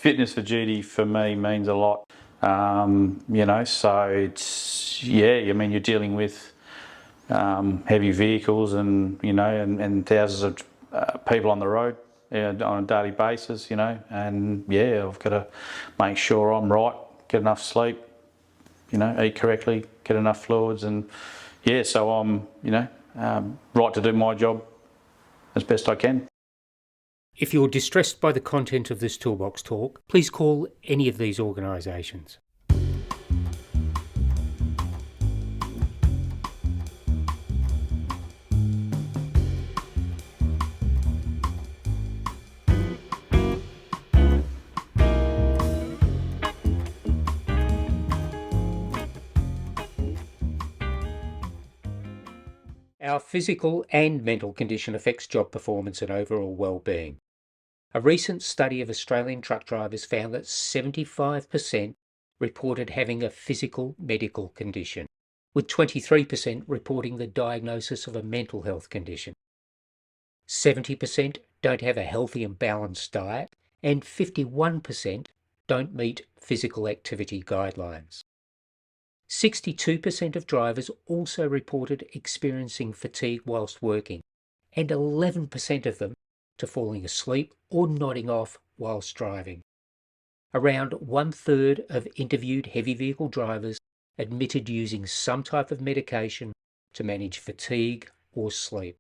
fitness for duty for me means a lot. So it's, I mean, you're dealing with heavy vehicles and, and thousands of people on the road on a daily basis, and I've got to make sure I'm right, get enough sleep, eat correctly, get enough fluids, and so I'm, right to do my job as best I can. If you're distressed by the content of this Toolbox Talk, please call any of these organisations. Our physical and mental condition affects job performance and overall well-being. A recent study of Australian truck drivers found that 75% reported having a physical medical condition, with 23% reporting the diagnosis of a mental health condition. 70% don't have a healthy and balanced diet, and 51% don't meet physical activity guidelines. 62% of drivers also reported experiencing fatigue whilst working, and 11% of them to falling asleep or nodding off whilst driving. Around 1/3 of interviewed heavy vehicle drivers admitted using some type of medication to manage fatigue or sleep.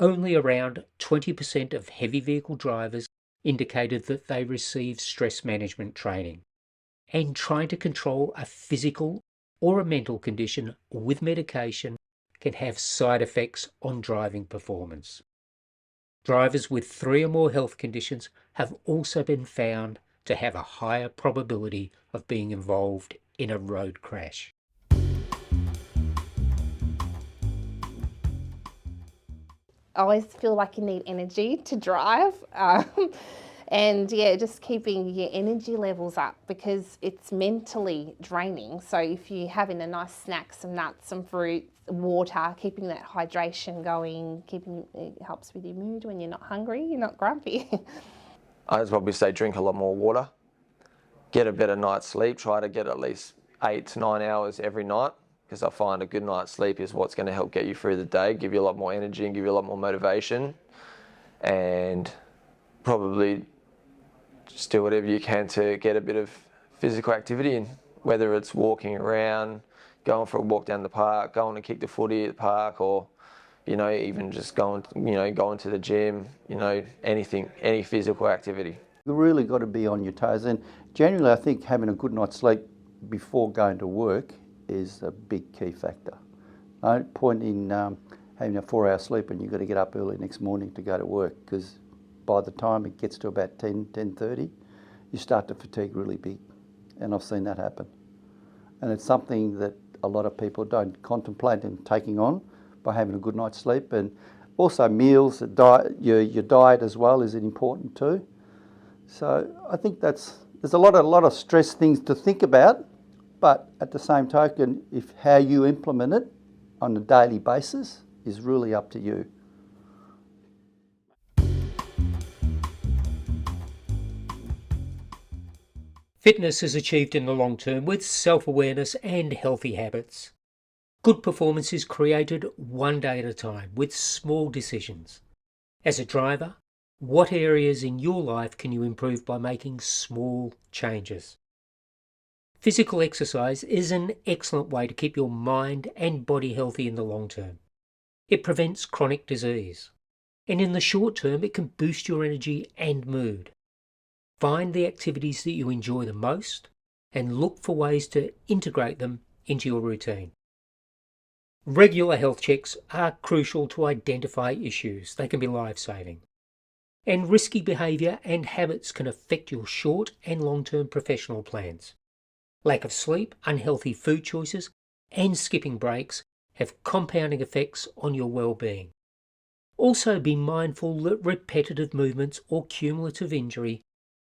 Only around 20% of heavy vehicle drivers indicated that they received stress management training, and trying to control a physical or a mental condition with medication can have side effects on driving performance. Drivers with 3 or more health conditions have also been found to have a higher probability of being involved in a road crash. I always feel like you need energy to drive. And just keeping your energy levels up, because it's mentally draining. So if you're having a nice snack, some nuts, some fruit, water, keeping that hydration going, it helps with your mood. When you're not hungry, you're not grumpy. I'd probably say drink a lot more water, get a better night's sleep, try to get at least 8 to 9 hours every night, because I find a good night's sleep is what's going to help get you through the day, give you a lot more energy and give you a lot more motivation, and probably just do whatever you can to get a bit of physical activity in, whether it's walking around, going for a walk down the park, going to kick the footy at the park, or even just going to the gym, anything, any physical activity. You've really got to be on your toes, and generally I think having a good night's sleep before going to work is a big key factor. No point in having a 4-hour sleep and you've got to get up early next morning to go to work, because by the time it gets to about 10:30, you start to fatigue really big, and I've seen that happen. And it's something that a lot of people don't contemplate in taking on by having a good night's sleep. And also meals, your diet as well is important too. So I think there's a lot of stress things to think about, but at the same token, if how you implement it on a daily basis is really up to you. Fitness is achieved in the long term with self-awareness and healthy habits. Good performance is created one day at a time with small decisions. As a driver, what areas in your life can you improve by making small changes? Physical exercise is an excellent way to keep your mind and body healthy in the long term. It prevents chronic disease, and in the short term it can boost your energy and mood. Find the activities that you enjoy the most and look for ways to integrate them into your routine. Regular health checks are crucial to identify issues. They can be life-saving. And risky behaviour and habits can affect your short and long-term professional plans. Lack of sleep, unhealthy food choices, and skipping breaks have compounding effects on your well-being. Also be mindful that repetitive movements or cumulative injury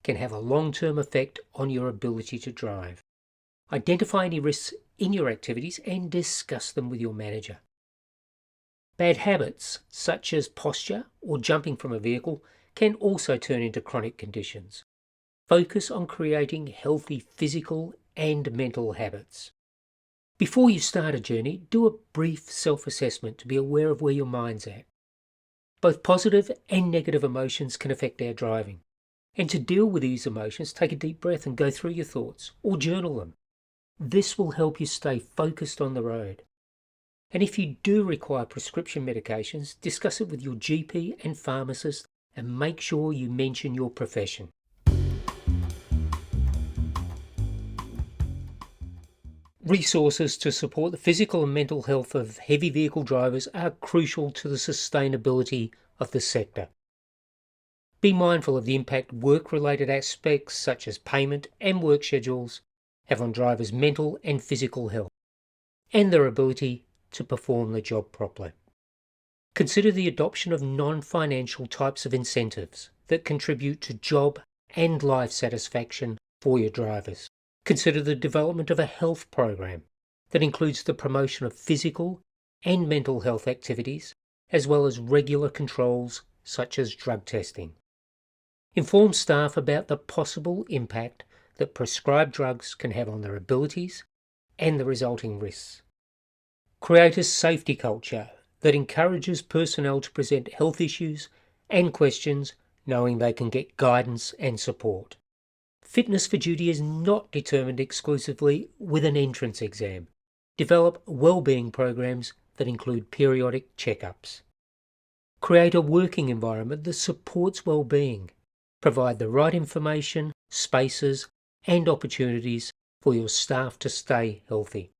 can have a long-term effect on your ability to drive. Identify any risks in your activities and discuss them with your manager. Bad habits, such as posture or jumping from a vehicle, can also turn into chronic conditions. focus on creating healthy physical and mental habits. Before you start a journey, do a brief self-assessment to be aware of where your mind's at. Both positive and negative emotions can affect our driving. And to deal with these emotions, take a deep breath and go through your thoughts or journal them. This will help you stay focused on the road. And if you do require prescription medications, discuss it with your GP and pharmacist and make sure you mention your profession. Resources to support the physical and mental health of heavy vehicle drivers are crucial to the sustainability of the sector. Be mindful of the impact work-related aspects such as payment and work schedules have on drivers' mental and physical health and their ability to perform the job properly. Consider the adoption of non-financial types of incentives that contribute to job and life satisfaction for your drivers. Consider the development of a health program that includes the promotion of physical and mental health activities, as well as regular controls such as drug testing. Inform staff about the possible impact that prescribed drugs can have on their abilities and the resulting risks. Create a safety culture that encourages personnel to present health issues and questions knowing they can get guidance and support. Fitness for duty is not determined exclusively with an entrance exam. Develop well-being programs that include periodic checkups. Create a working environment that supports well-being. Provide the right information, spaces, and opportunities for your staff to stay healthy.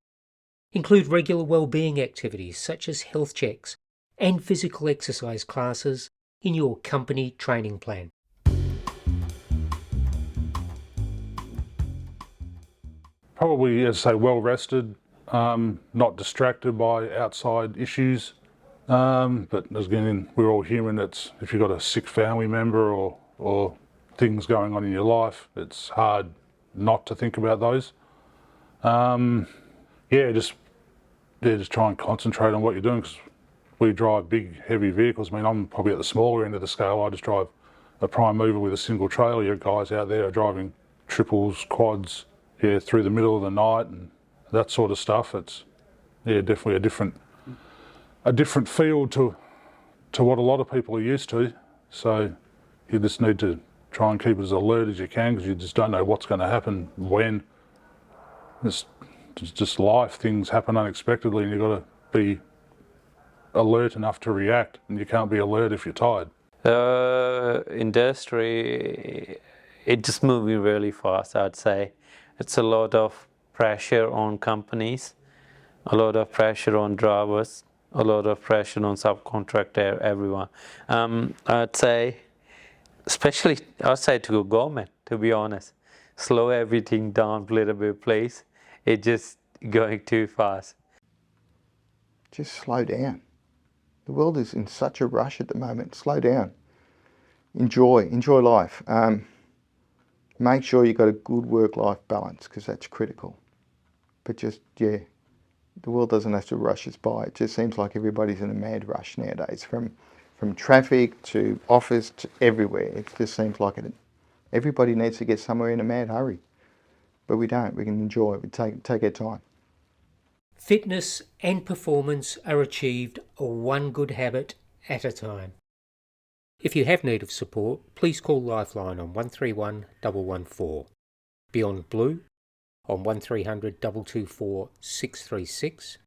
Include regular well-being activities such as health checks and physical exercise classes in your company training plan. Probably, as I say, well rested, not distracted by outside issues. But again, we're all human. It's if you've got a sick family member or things going on in your life, it's hard not to think about those. Just try and concentrate on what you're doing, because we drive big, heavy vehicles. I mean, I'm probably at the smaller end of the scale. I just drive a prime mover with a single trailer. Your guys out there are driving triples, quads, through the middle of the night and that sort of stuff. It's definitely a different feel to what a lot of people are used to. So you just need to try and keep as alert as you can, because you just don't know what's going to happen when. It's just life. Things happen unexpectedly and you've got to be alert enough to react, and you can't be alert if you're tired. The industry, it's just moving really fast, I'd say. It's a lot of pressure on companies, a lot of pressure on drivers, a lot of pressure on subcontractor, everyone. I'd say, especially outside to government, to be honest, slow everything down a little bit, please. It's just going too fast. Just slow down. The world is in such a rush at the moment. Slow down. Enjoy life. Make sure you've got a good work-life balance, because that's critical. But the world doesn't have to rush us by. It just seems like everybody's in a mad rush nowadays, from traffic to office to everywhere. It just seems like everybody needs to get somewhere in a mad hurry. But we don't. We can enjoy it. We take our time. Fitness and performance are achieved one good habit at a time. If you have need of support, please call Lifeline on 131 114, Beyond Blue on 1300 224 636,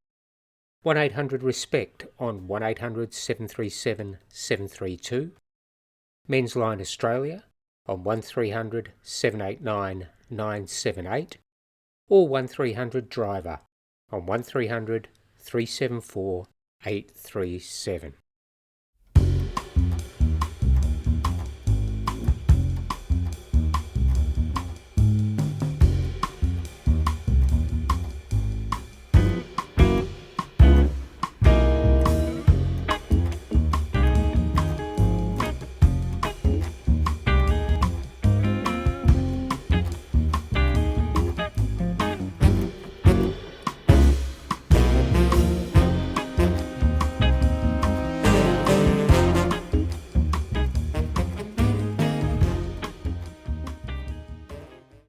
1800 RESPECT on 1800 737 732, Men's Line Australia on 1300 789 978, or 1300 Driver on 1300 374 837.